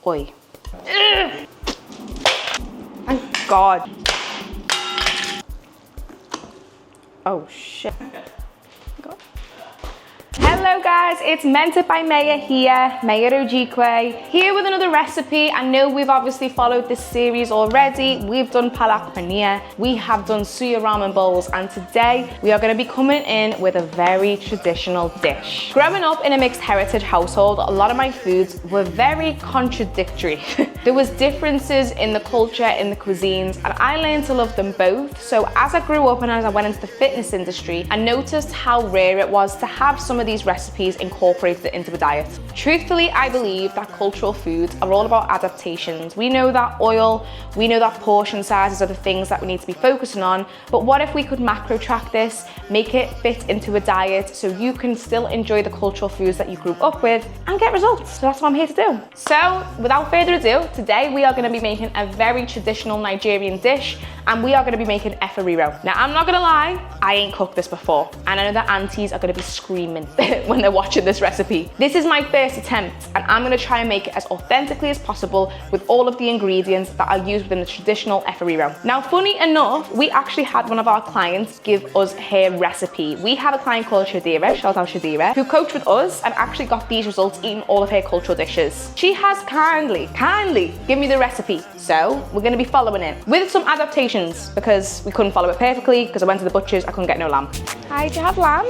boy. Ugh. Thank God. Oh shit. God. Hello guys, it's Mentored by Maya here, Maya Ojikwe, here with another recipe. I know we've obviously followed this series already. We've done palak paneer, we have done suya ramen bowls, and today we are going to be coming in with a very traditional dish. Growing up in a mixed heritage household, a lot of my foods were very contradictory. There was differences in the culture, in the cuisines, and I learned to love them both. So as I grew up and as I went into the fitness industry, I noticed how rare it was to have some of these recipes incorporated into the diet. Truthfully, I believe that cultural foods are all about adaptations. We know that oil, we know that portion sizes are the things that we need to be focusing on, but what if we could macro track this, make it fit into a diet so you can still enjoy the cultural foods that you grew up with and get results? So that's what I'm here to do. So without further ado, today we are going to be making a very traditional Nigerian dish, and we are going to be making EFO RIRO. Now I'm not going to lie, I ain't cooked this before, and I know that aunties are going to be screaming when they're watching this recipe. This is my first attempt, and I'm going to try and make it as authentically as possible with all of the ingredients that are used within the traditional EFO RIRO. Now funny enough, we actually had one of our clients give us her recipe. We have a client called Chidera, shout out Chidera, who coached with us and actually got these results eating all of her cultural dishes. She has kindly give me the recipe, so we're going to be following it with some adaptations because we couldn't follow it perfectly because I went to the butcher's, I couldn't get no lamb. Hi, do you have lamb?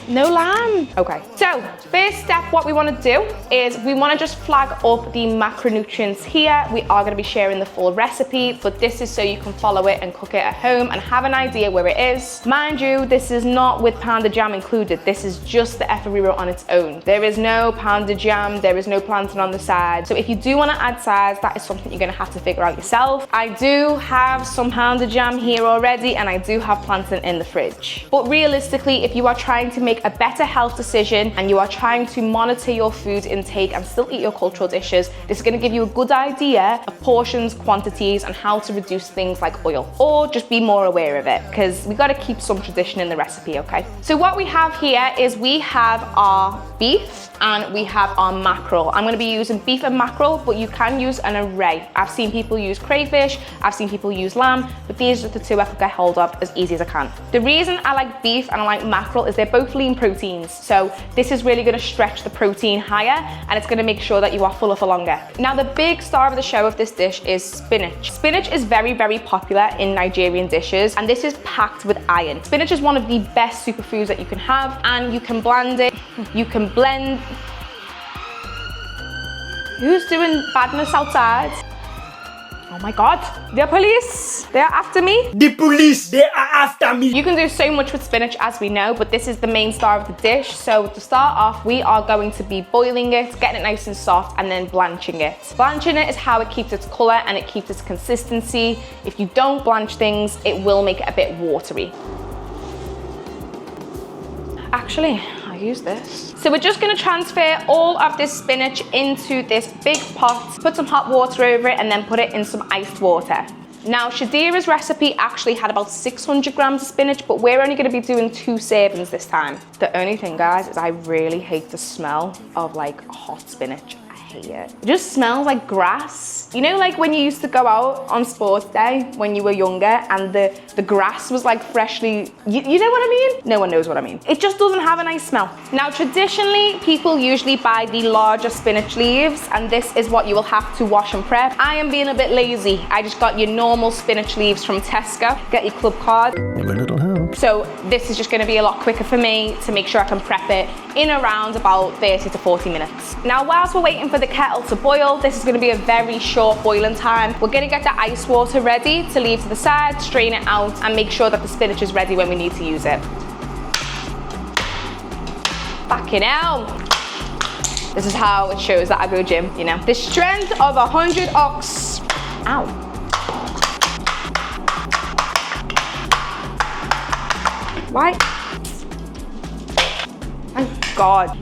No lamb. Okay, so first step, what we want to do is we want to just flag up the macronutrients here. We are going to be sharing the full recipe, but this is so you can follow it and cook it at home and have an idea where it is. Mind you, this is not with pounded jam included. This is just the EFO RIRO on its own. There is no pounded jam, there is no plantain on the side. So if you do want to add sides, that is something you're going to have to figure out yourself. I do have some pounded jam here already, and I do have plantain in the fridge. But realistically, if you are trying to make a better health decision and you are trying to monitor your food intake and still eat your cultural dishes, this is going to give you a good idea of portions, quantities, and how to reduce things like oil, or just be more aware of it, because we got to keep some tradition in the recipe. Okay, so what we have here is we have our beef and we have our mackerel. I'm going to be using beef and mackerel, but you can use an array. I've seen people use crayfish, I've seen people use lamb, but these are the two I could get hold of as easy as I can. The reason I like beef and I like mackerel is they're both lean proteins, so this is really going to stretch the protein higher and it's going to make sure that you are fuller for longer. Now the big star of the show of this dish is spinach. Spinach is very popular in Nigerian dishes, and this is packed with iron. Spinach is one of the best superfoods that you can have, and you can blend it, you can blend. Who's doing badness outside? Oh my God, the police, they're after me. The police, they are after me. You can do so much with spinach, as we know, but this is the main star of the dish. So to start off, we are going to be boiling it, getting it nice and soft, and then blanching it. Blanching it is how it keeps its color and it keeps its consistency. If you don't blanch things, it will make it a bit watery. Actually, I'll use this. So we're just going to transfer all of this spinach into this big pot, put some hot water over it, and then put it in some iced water. Now, Chidera's recipe actually had about 600 grams of spinach, but we're only going to be doing 2 servings this time. The only thing, guys, is I really hate the smell of like hot spinach. I hate it. It just smells like grass. You know, like when you used to go out on sports day when you were younger and the grass was like freshly, you know what I mean? No one knows what I mean. It just doesn't have a nice smell. Now, traditionally, people usually buy the larger spinach leaves, and this is what you will have to wash and prep. I am being a bit lazy. I just got your normal spinach leaves from Tesco. Get your club card. Every little helps. So this is just going to be a lot quicker for me to make sure I can prep it in around about 30 to 40 minutes. Now, whilst we're waiting for the kettle to boil, this is going to be a very short boiling time. We're going to get the ice water ready to leave to the side, strain it out, and make sure that the spinach is ready when we need to use it. Fucking hell. This is how it shows that I go gym, you know. The strength of 100 ox. Ow. Why? Thank God.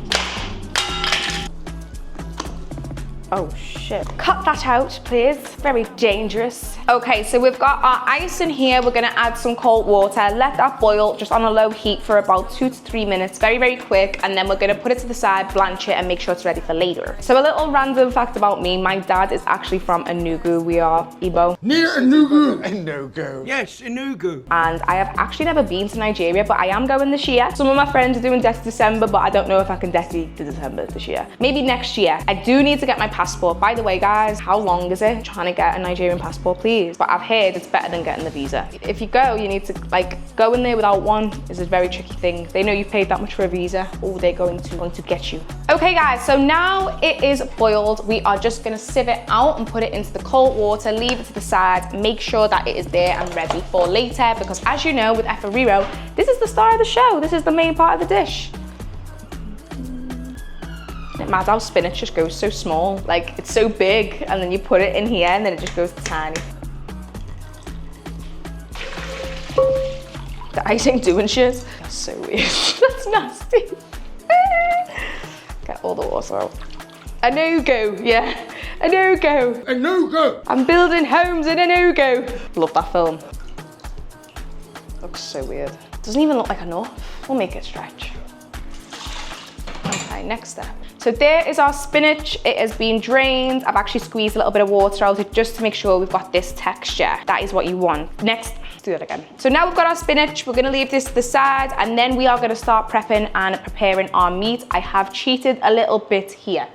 Oh shit. Cut that out, please. Very dangerous. Okay, so we've got our ice in here. We're gonna add some cold water. Let that boil just on a low heat for about 2 to 3 minutes. Very, very quick. And then we're gonna put it to the side, blanch it, and make sure it's ready for later. So a little random fact about me. My dad is actually from Enugu. We are Igbo. Near Enugu. Enugu. Yes, Enugu. And I have actually never been to Nigeria, but I am going this year. Some of my friends are doing December, but I don't know if I can definitely do December this year. Maybe next year. I do need to get my passport. By the way, guys, how long is it trying to get a Nigerian passport, please? But I've heard it's better than getting the visa. If you go, you need to go in there without one is a very tricky thing. They know you paid that much for a visa, or they're going to get you. Okay, guys, so now it is boiled. We are just gonna sieve it out and put it into the cold water, leave it to the side, make sure that it is there and ready for later, because as you know, with EFO RIRO, this is the star of the show. This is the main part of the dish. It matters how spinach just goes so small. Like, it's so big, and then you put it in here, and then it just goes tiny. The ice ain't doing shit. That's so weird. That's nasty. Get all the water out. Enugu, yeah. Enugu. Enugu. I'm building homes in Enugu. Love that film. Looks so weird. Doesn't even look like enough. We'll make it stretch. Okay, next step. So there is our spinach. It has been drained. I've actually squeezed a little bit of water out just to make sure we've got this texture. That is what you want. Next, let's do that again. So now we've got our spinach. We're gonna leave this to the side, and then we are gonna start prepping and preparing our meat. I have cheated a little bit here.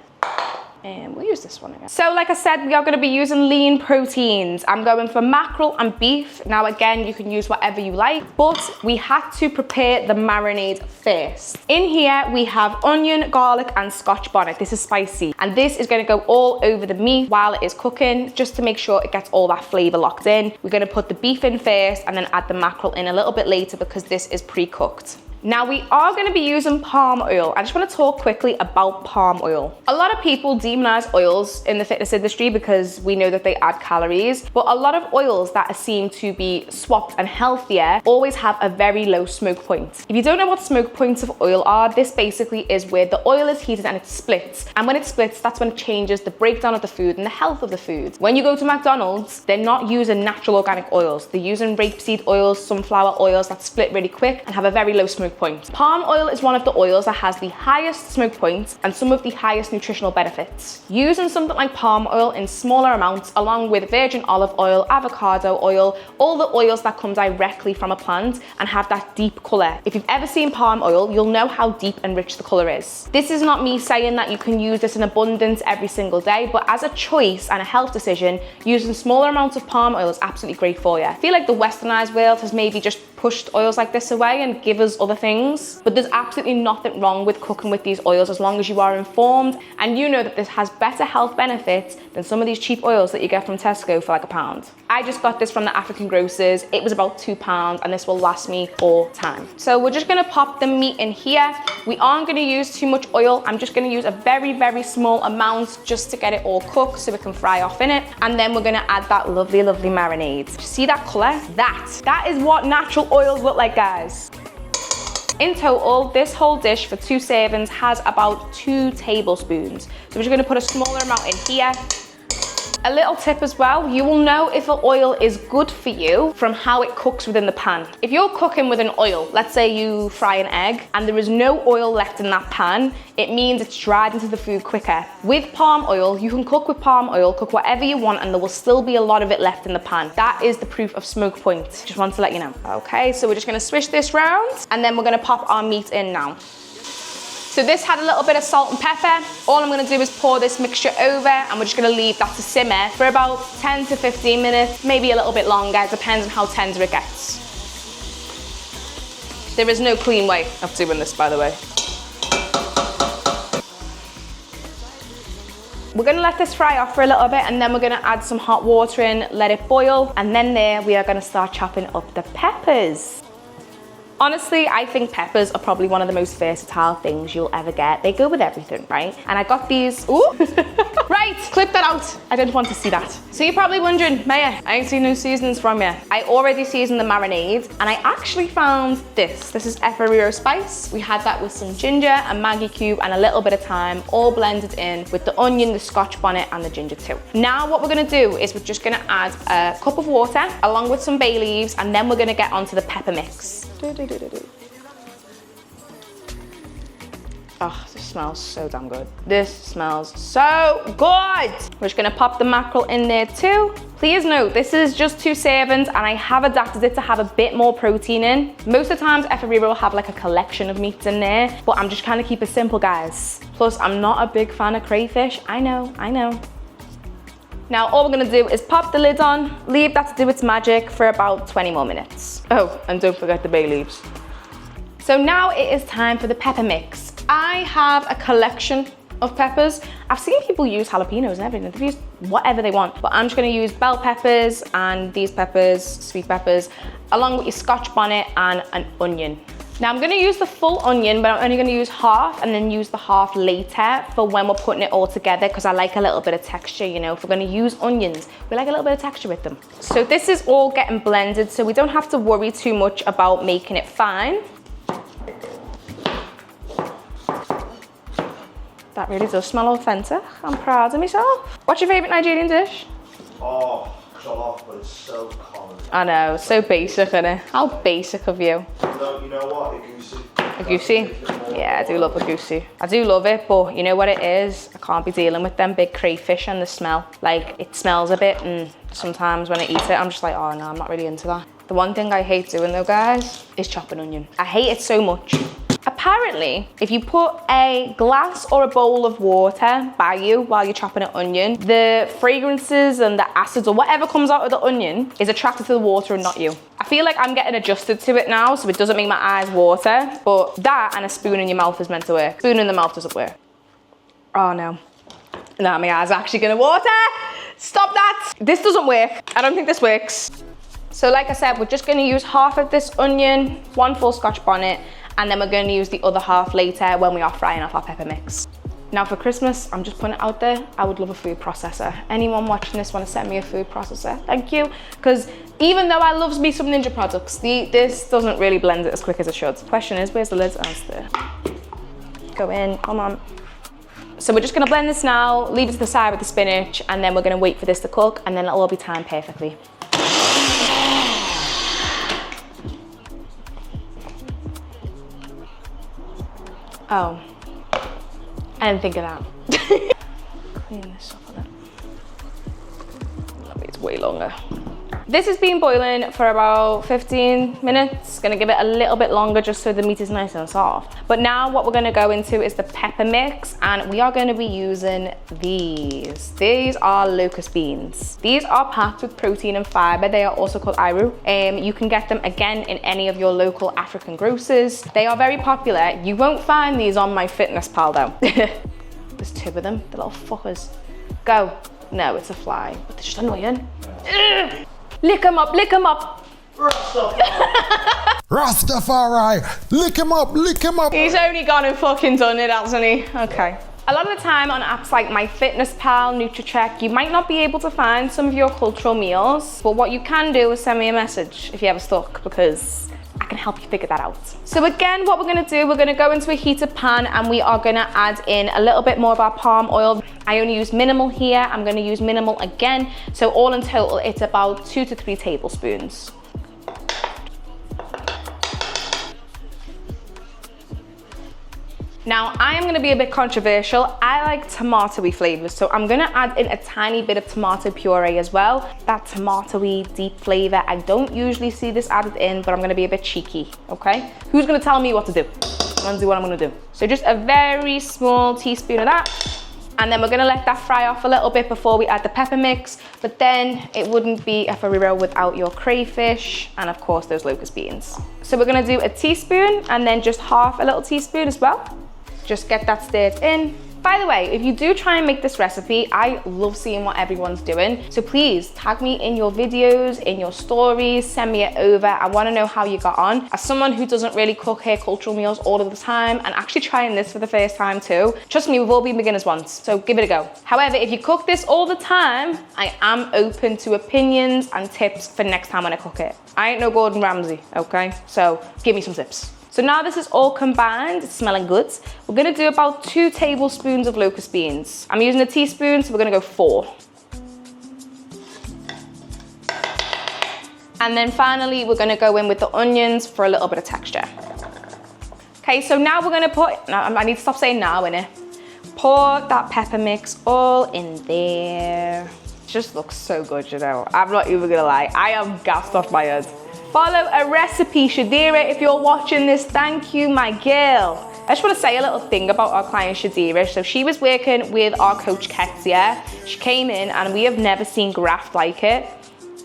And we'll use this one again. So like I said, we are going to be using lean proteins. I'm going for mackerel and beef. Now again, you can use whatever you like, but we had to prepare the marinade first. In here, we have onion, garlic, and scotch bonnet. This is spicy. And this is going to go all over the meat while it is cooking, just to make sure it gets all that flavor locked in. We're going to put the beef in first and then add the mackerel in a little bit later because this is pre-cooked. Now we are going to be using palm oil. I just want to talk quickly about palm oil. A lot of people demonize oils in the fitness industry because we know that they add calories, but a lot of oils that are seen to be swapped and healthier always have a very low smoke point. If you don't know what smoke points of oil are, this basically is where the oil is heated and it splits. And when it splits, that's when it changes the breakdown of the food and the health of the food. When you go to McDonald's, they're not using natural organic oils. They're using rapeseed oils, sunflower oils that split really quick and have a very low smoke point. Palm oil is one of the oils that has the highest smoke points and some of the highest nutritional benefits. Using something like palm oil in smaller amounts along with virgin olive oil, avocado oil, all the oils that come directly from a plant and have that deep color. If you've ever seen palm oil, you'll know how deep and rich the color is. This is not me saying that you can use this in abundance every single day, but as a choice and a health decision, using smaller amounts of palm oil is absolutely great for you. I feel like the westernized world has maybe just pushed oils like this away and give us other things, but there's absolutely nothing wrong with cooking with these oils as long as you are informed and you know that this has better health benefits than some of these cheap oils that you get from Tesco for like £1. I just got this from the African grocers. It was about £2 and this will last me all time. So we're just gonna pop the meat in here. We aren't gonna use too much oil. I'm just gonna use a very, very small amount just to get it all cooked so we can fry off in it. And then we're gonna add that lovely, lovely marinade. See that color? That is what natural oils look like, guys. In total, this whole dish for 2 servings has about 2 tablespoons. So we're just gonna put a smaller amount in here. A little tip as well, you will know if the oil is good for you from how it cooks within the pan. If you're cooking with an oil, let's say you fry an egg and there is no oil left in that pan, it means it's dried into the food quicker. With palm oil, you can cook with palm oil, cook whatever you want, and there will still be a lot of it left in the pan. That is the proof of smoke point. Just want to let you know. Okay, so we're just gonna swish this round and then we're gonna pop our meat in now. So this had a little bit of salt and pepper. All I'm gonna do is pour this mixture over and we're just gonna leave that to simmer for about 10 to 15 minutes, maybe a little bit longer, it depends on how tender it gets. There is no clean way of doing this, by the way. We're gonna let this fry off for a little bit and then we're gonna add some hot water in, let it boil, and then there we are gonna start chopping up the peppers. Honestly, I think peppers are probably one of the most versatile things you'll ever get. They go with everything, right? And I got these, ooh. Right, Right, clip that out. I didn't want to see that. So you're probably wondering, Maya, I ain't seen no seasonings from you. I already seasoned the marinade, and I actually found this. This is EFO RIRO spice. We had that with some ginger and Maggi cube and a little bit of thyme, all blended in with the onion, the scotch bonnet, and the ginger too. Now what we're gonna do is we're just gonna add a cup of water along with some bay leaves, and then we're gonna get onto the pepper mix. Oh, this smells so damn good. This smells so good. We're just gonna pop the mackerel in there too. Please note, this is just 2 servings and I have adapted it to have a bit more protein in. Most of the times, EFO RIRO will have like a collection of meats in there, but I'm just trying to keep it simple, guys. Plus, I'm not a big fan of crayfish. I know. Now, all we're gonna do is pop the lid on, leave that to do its magic for about 20 more minutes. Oh, and don't forget the bay leaves. So now it is time for the pepper mix. I have a collection of peppers. I've seen people use jalapenos and everything. They've used whatever they want, but I'm just gonna use bell peppers and these peppers, sweet peppers, along with your scotch bonnet and an onion. Now I'm gonna use the full onion, but I'm only gonna use half and then use the half later for when we're putting it all together, because I like a little bit of texture, you know. If we're gonna use onions, we like a little bit of texture with them. So this is all getting blended, so we don't have to worry too much about making it fine. That really does smell authentic. I'm proud of myself. What's your favourite Nigerian dish? Oh, jollof, but it's so common. I know, so basic, isn't it? How basic of you. You know what? A goosey? Yeah, I do love a goosey. I do love it, but you know what it is? I can't be dealing with them big crayfish and the smell. Like, it smells a bit, and sometimes when I eat it, I'm just like, oh no, I'm not really into that. The one thing I hate doing though, guys, is chopping onion. I hate it so much. Apparently, if you put a glass or a bowl of water by you while you're chopping an onion, the fragrances and the acids or whatever comes out of the onion is attracted to the water and not you. I feel like I'm getting adjusted to it now, so it doesn't make my eyes water, but that and a spoon in your mouth is meant to work. Spoon in the mouth doesn't work. Oh no. Now my eyes are actually gonna water. Stop that. This doesn't work. I don't think this works. So like I said, we're just gonna use half of this onion, 1 full scotch bonnet, and then we're going to use the other half later when we are frying off our pepper mix. Now for Christmas, I'm just putting it out there, I would love a food processor. Anyone watching this want to send me a food processor? Thank you. Because even though I love me some Ninja products, this doesn't really blend it as quick as it should. Question is, where's the lid? Oh, it's there. Go in, come on. So we're just going to blend this now, leave it to the side with the spinach, and then we're going to wait for this to cook, and then it'll all be timed perfectly. Oh, I didn't think of that. Clean this up a little. Maybe it's way longer. This has been boiling for about 15 minutes. Gonna give it a little bit longer just so the meat is nice and soft. But now what we're gonna go into is the pepper mix, and we are gonna be using these. These are locust beans. These are packed with protein and fiber. They are also called iru. You can get them again in any of your local African grocers. They are very popular. You won't find these on MyFitnessPal though. There's 2 of them, the little fuckers. Go. No, it's a fly, but they're just annoying. Ugh. Lick 'em up, lick 'em up. Rastafari, lick him up, lick him up. He's only gone and fucking done it, hasn't he? Okay. A lot of the time on apps like MyFitnessPal, Nutricheck, you might not be able to find some of your cultural meals, but what you can do is send me a message if you're ever stuck, because I can help you figure that out. So again, what we're gonna do, we're gonna go into a heated pan and we are gonna add in a little bit more of our palm oil. I only use minimal here. I'm gonna use minimal again. So all in total, it's about 2 to 3 tablespoons. Now, I am gonna be a bit controversial. I like tomatoey flavors, so I'm gonna add in a tiny bit of tomato puree as well. That tomatoey deep flavor, I don't usually see this added in, but I'm gonna be a bit cheeky, okay? Who's gonna tell me what to do? I'm gonna do what I'm gonna do. So just a very small teaspoon of that, and then we're gonna let that fry off a little bit before we add the pepper mix, but then it wouldn't be EFO RIRO without your crayfish, and of course those locust beans. So we're gonna do a teaspoon, and then just half a little teaspoon as well. Just get that stirred in, By the way, if you do try and make this recipe, I love seeing what everyone's doing. So please tag me in your videos, in your stories, send me it over. I want to know how you got on. As someone who doesn't really cook her cultural meals all of the time and actually trying this for the first time too, trust me, we've all been beginners once, so give it a go. However, if you cook this all the time, I am open to opinions and tips for next time when I cook it. I ain't no Gordon Ramsay, okay? So give me some tips. So now this is all combined, it's smelling good. We're gonna do about 2 tablespoons of locust beans. I'm using a teaspoon, so we're gonna go 4. And then finally, we're gonna go in with the onions for a little bit of texture. Okay, so now we're gonna put, now I need to stop saying now, innit? Pour that pepper mix all in there. It just looks so good, you know. I'm not even gonna lie, I am gassed off my head. Follow a recipe, Chidera. If you're watching this, thank you, my girl. I just want to say a little thing about our client Chidera. So she was working with our coach Kezia. She came in and we have never seen graft like it.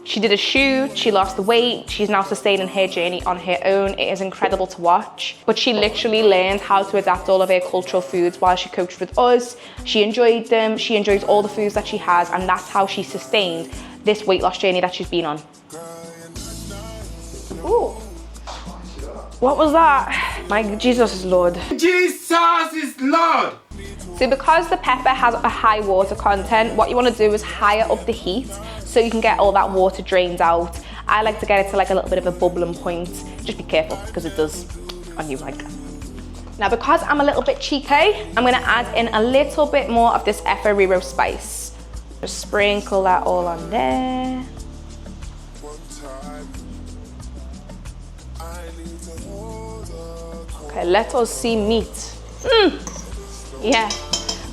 She did a shoot, she lost the weight, she's now sustaining her journey on her own. It is incredible to watch. But she literally learned how to adapt all of her cultural foods while she coached with us. She enjoyed them, she enjoys all the foods that she has, and that's how she sustained this weight loss journey that she's been on. Ooh. What was that? My Jesus is Lord. Jesus is Lord. So because the pepper has a high water content, what you want to do is higher up the heat so you can get all that water drained out. I like to get it to like a little bit of a bubbling point. Just be careful because it does on you like that. Now because I'm a little bit cheeky, I'm going to add in a little bit more of this EFO RIRO spice. Just sprinkle that all on there. Okay, let us see meat. Yeah,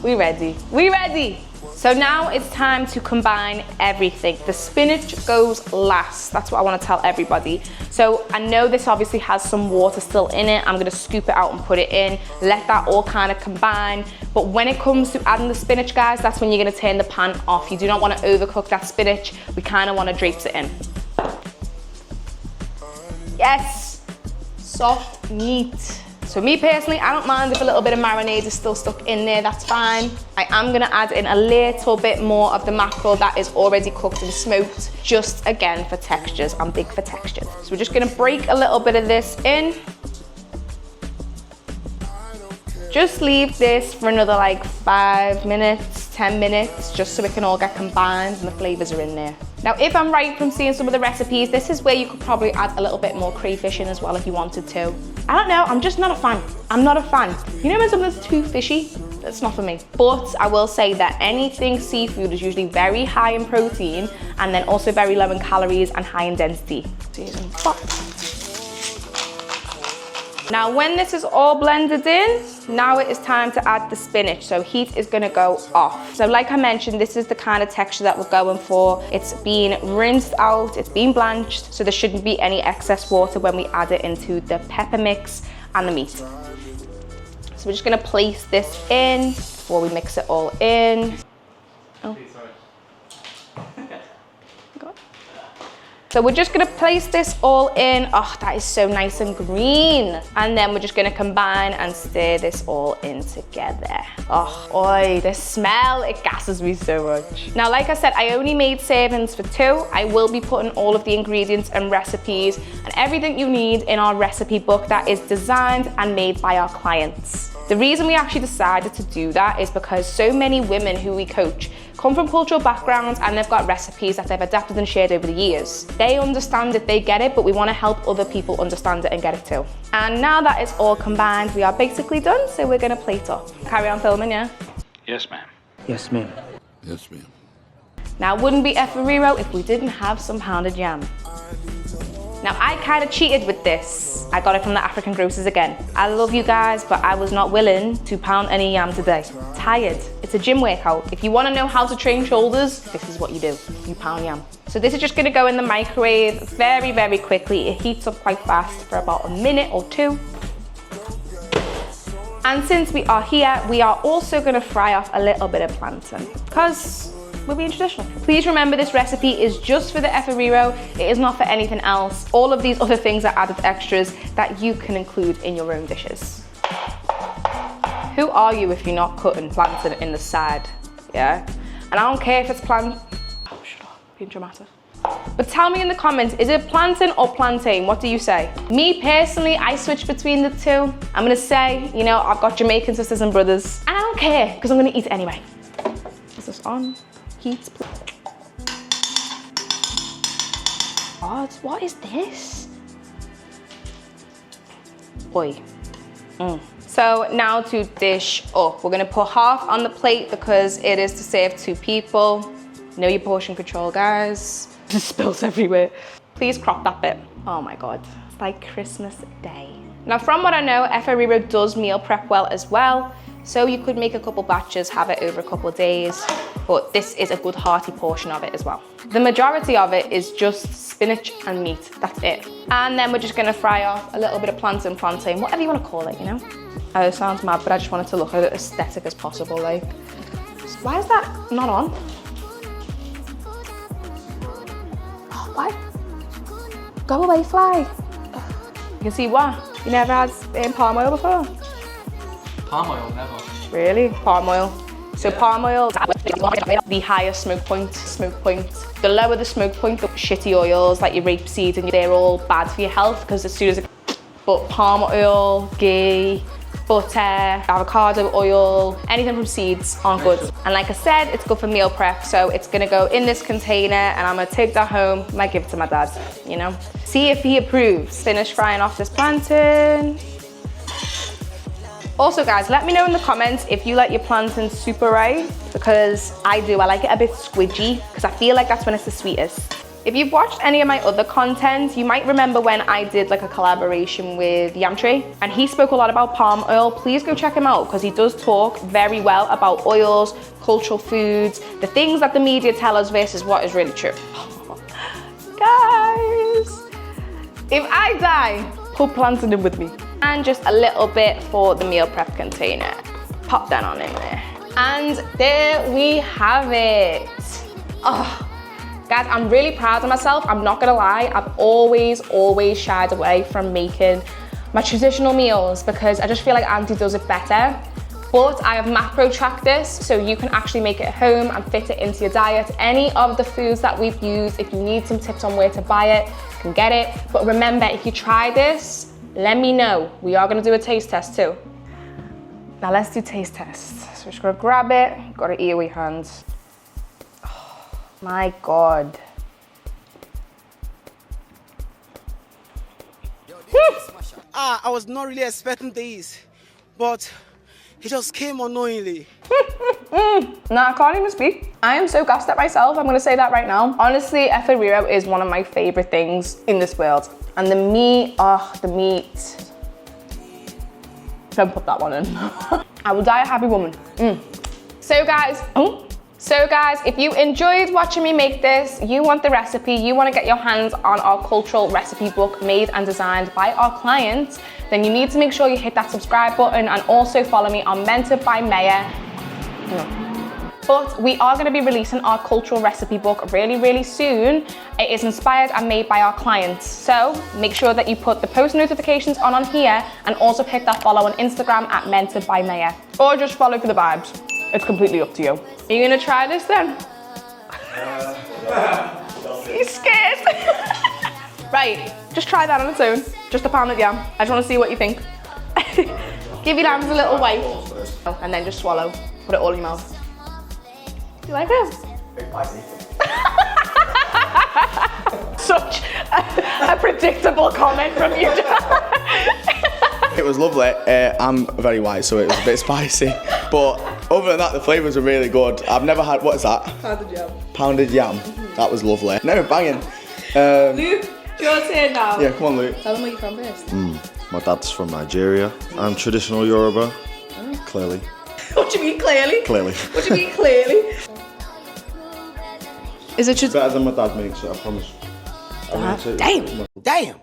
we ready. We ready. So now it's time to combine everything. The spinach goes last. That's what I want to tell everybody. So I know this obviously has some water still in it. I'm gonna scoop it out and put it in. Let that all kind of combine. But when it comes to adding the spinach, guys, that's when you're gonna turn the pan off. You do not want to overcook that spinach. We kind of want to drape it in. Yes, soft meat. So me personally, I don't mind if a little bit of marinade is still stuck in there, that's fine. I am gonna add in a little bit more of the mackerel that is already cooked and smoked, just again for textures. I'm big for textures. So we're just gonna break a little bit of this in. Just leave this for another like 5 minutes, 10 minutes, just so it can all get combined and the flavors are in there. Now, if I'm right from seeing some of the recipes, this is where you could probably add a little bit more crayfish in as well if you wanted to. I don't know, I'm just not a fan. I'm not a fan. You know when something's too fishy? That's not for me. But I will say that anything seafood is usually very high in protein and then also very low in calories and high in density. Now when this is all blended in, now it is time to add the spinach. So heat is gonna go off. So like I mentioned, this is the kind of texture that we're going for. It's been rinsed out, it's been blanched, so there shouldn't be any excess water when we add it into the pepper mix and the meat. So we're just gonna place this in before we mix it all in. Oh. So we're just gonna place this all in. Oh, that is so nice and green. And then we're just gonna combine and stir this all in together. Oh, oi, the smell, it gasses me so much. Now, like I said, I only made servings for 2. I will be putting all of the ingredients and recipes and everything you need in our recipe book that is designed and made by our clients. The reason we actually decided to do that is because so many women who we coach come from cultural backgrounds and they've got recipes that they've adapted and shared over the years. They understand it, they get it, but we want to help other people understand it and get it too. And now that it's all combined, we are basically done, so we're gonna plate up. Carry on filming, yeah? Yes, ma'am. Yes, ma'am. Yes, ma'am. Now, it wouldn't be EFO RIRO if we didn't have some pounded yam. Now, I kind of cheated with this. I got it from the African grocers again. I love you guys, but I was not willing to pound any yam today. Tired. It's a gym workout. If you want to know how to train shoulders, this is what you do. You pound yam. So this is just going to go in the microwave very, very quickly. It heats up quite fast for about a minute or 2. And since we are here, we are also going to fry off a little bit of plantain because we're being traditional. Please remember this recipe is just for the EFO RIRO. It is not for anything else. All of these other things are added extras that you can include in your own dishes. Who are you if you're not cutting plantain in the side? Yeah? And I don't care if it's oh, shut up, being dramatic. But tell me in the comments, is it plantain or plantain? What do you say? Me personally, I switch between the two. I'm gonna say, you know, I've got Jamaican sisters and brothers, and I don't care, because I'm gonna eat it anyway. Is this on? Heat, please. God, what is this? Oi. So now to dish up. We're gonna put half on the plate because it is to serve 2 people. Know your portion control, guys. Just spills everywhere. Please crop that bit. Oh my God, it's like Christmas Day. Now from what I know, EFO RIRO does meal prep well as well. So you could make a couple batches, have it over a couple of days, but this is a good hearty portion of it as well. The majority of it is just spinach and meat, that's it. And then we're just gonna fry off a little bit of plantain, whatever you wanna call it, you know? Oh, it sounds mad, but I just wanted to look at it aesthetic as possible, like. Why is that not on? Oh, why? Go away, fly. You can see why. You never had palm oil before? Palm oil, never. Really? Palm oil. So palm oil, the higher smoke point. The lower the smoke point, the shitty oils like your rapeseed, and they're all bad for your health because as soon as but palm oil, ghee, butter, avocado oil, anything from seeds aren't good. And like I said, it's good for meal prep. So it's gonna go in this container and I'm gonna take that home, I might give it to my dad, you know? See if he approves. Finish frying off this plantain. Also guys, let me know in the comments if you like your plantain super rye, because I do. I like it a bit squidgy because I feel like that's when it's the sweetest. If you've watched any of my other content, you might remember when I did like a collaboration with Yamtree and he spoke a lot about palm oil. Please go check him out because he does talk very well about oils, cultural foods, the things that the media tell us versus what is really true. Guys, if I die, put plantain in with me. And just a little bit for the meal prep container. Pop that on in there. And there we have it. Oh. Guys, I'm really proud of myself. I'm not gonna lie, I've always shied away from making my traditional meals because I just feel like Auntie does it better. But I have macro tracked this so you can actually make it at home and fit it into your diet. Any of the foods that we've used, if you need some tips on where to buy it, you can get it. But remember, if you try this, let me know. We are gonna do a taste test too. Now let's do taste tests. So we're just gonna grab it, gotta eat with your hands. My God. I was not really expecting this, but it just came unknowingly. Nah, I can't even speak. I am so gassed at myself, I'm gonna say that right now. Honestly, EFO RIRO is one of my favorite things in this world. And the meat, oh, the meat. Don't put that one in. I will die a happy woman. So guys, if you enjoyed watching me make this, you want the recipe, you want to get your hands on our cultural recipe book made and designed by our clients, then you need to make sure you hit that subscribe button and also follow me on Mentored by Maya. But we are going to be releasing our cultural recipe book really soon. It is inspired and made by our clients. So make sure that you put the post notifications on here and also hit that follow on Instagram at Mentored by Maya. Or just follow for the vibes. It's completely up to you. Are you gonna try this then? He's scared. Right, just try that on its own. Just a pound of yam. I just wanna see what you think. Give your hands a little wipe. And then just swallow. Put it all in your mouth. You like it? Such a predictable comment from you. It was lovely. I'm very white, so it was a bit spicy. But other than that, the flavours are really good. I've never had, what is that? Pounded yam. Pounded yam. That was lovely. No, banging. Luke, your turn now. Yeah, come on, Luke. Tell them where you're from first. My dad's from Nigeria. I'm traditional Yoruba. Clearly. What do you mean clearly? Clearly. What do you mean clearly? Is it Better than my dad makes it, I promise. Damn!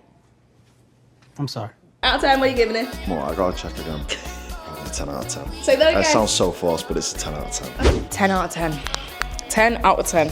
I'm sorry. Out of 10, what are you giving it? Well, I gotta check again. 10 out of 10. Say that again. That sounds so false, but it's a 10 out of 10. 10 out of 10. 10 out of 10.